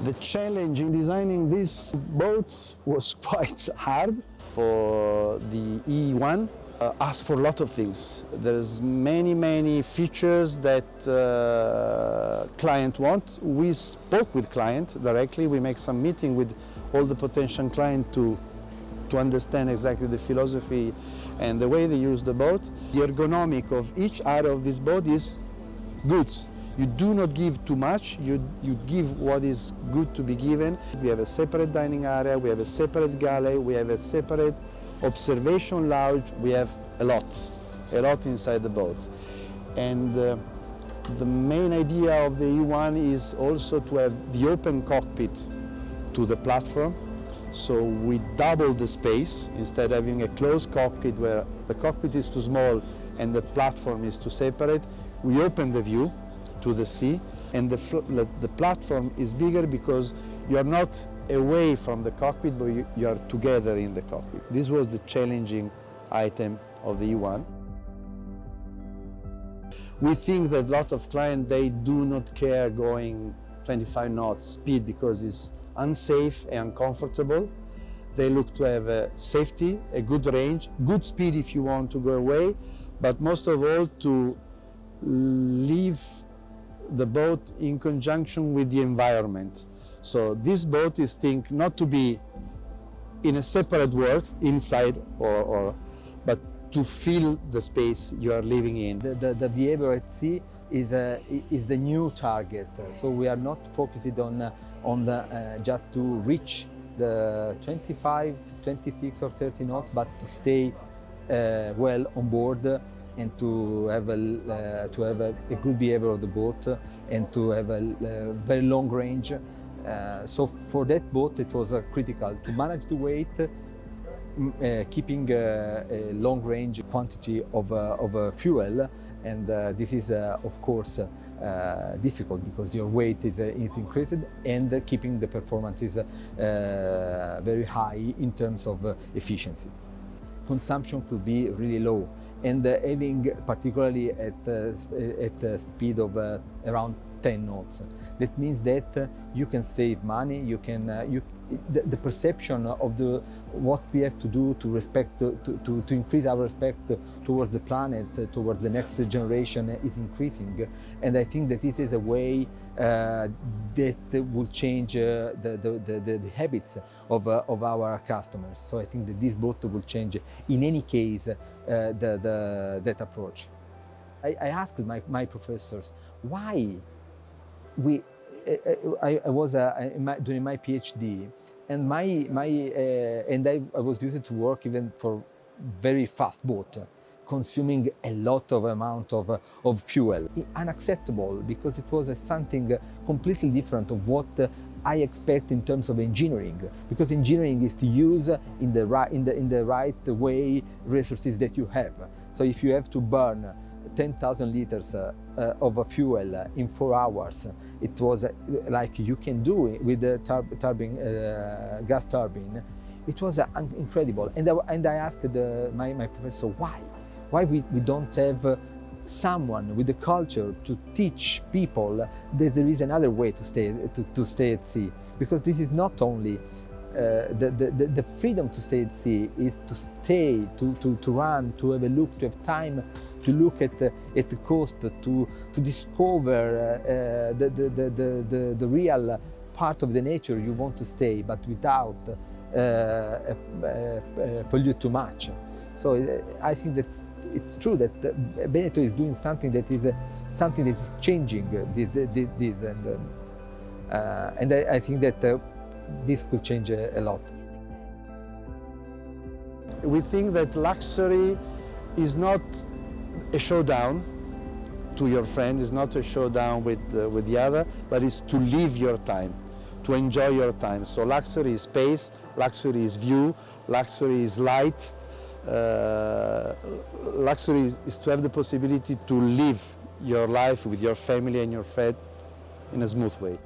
The challenge in designing this boat was quite hard. For the E1, asked for a lot of things. There's many features that client want. We spoke with client directly. We make some meeting with all the potential client to understand exactly the philosophy and the way they use the boat. The ergonomic of each area of this boat is good. You do not give too much, you give what is good to be given. We have a separate dining area, we have a separate galley, we have a separate observation lounge, we have a lot inside the boat. And the main idea of the E1 is also to have the open cockpit to the platform. So we double the space. Instead of having a closed cockpit where the cockpit is too small and the platform is too separate, we open the view to the sea, and the platform is bigger because you are not away from the cockpit, but you are together in the cockpit. This was the challenging item of the E1. We think that a lot of clients, they do not care going 25 knots speed because it's unsafe and uncomfortable. They look to have a safety, a good range, good speed if you want to go away, but most of all to leave the boat in conjunction with the environment. So this boat is think not to be in a separate world, inside but to feel the space you are living in. The behavior at sea is the new target. So we are not focused on just to reach the 25, 26 or 30 knots, but to stay well on board and to have a good behavior of the boat and to have a very long range. So for that boat it was critical to manage the weight, keeping a long range quantity of fuel, and this is of course difficult because your weight is increased, and keeping the performance is very high in terms of efficiency. Consumption could be really low, and having particularly at a speed of around 10 knots. That means that you can save money. You can the perception of what we have to do to respect to increase our respect towards the planet, towards the next generation is increasing, and I think that this is a way that will change the habits of our customers. So I think that this boat will change in any case that approach. I asked my professors why I was doing my PhD, and I was used to work even for very fast boat, consuming a lot of amount of fuel. Unacceptable, because it was something completely different of what I expect in terms of engineering, because engineering is to use in the right way resources that you have. So if you have to burn 10,000 liters of fuel in 4 hours, it was like you can do it with the gas turbine. It was incredible, and I asked my professor why we don't have someone with the culture to teach people that there is another way to stay at sea, because this is not only the freedom to stay at sea, is to stay, to run, to have a look, to have time to look at the coast, to discover the real part of the nature you want to stay, but without pollute too much. So I think that it's true that Beneteau is doing something that is changing this, and I think that this could change a lot. We think that luxury is not a showdown to your friend, is not a showdown with the other, but it's to live your time, to enjoy your time. So luxury is space, luxury is view, luxury is light. Luxury is to have the possibility to live your life with your family and your friend in a smooth way.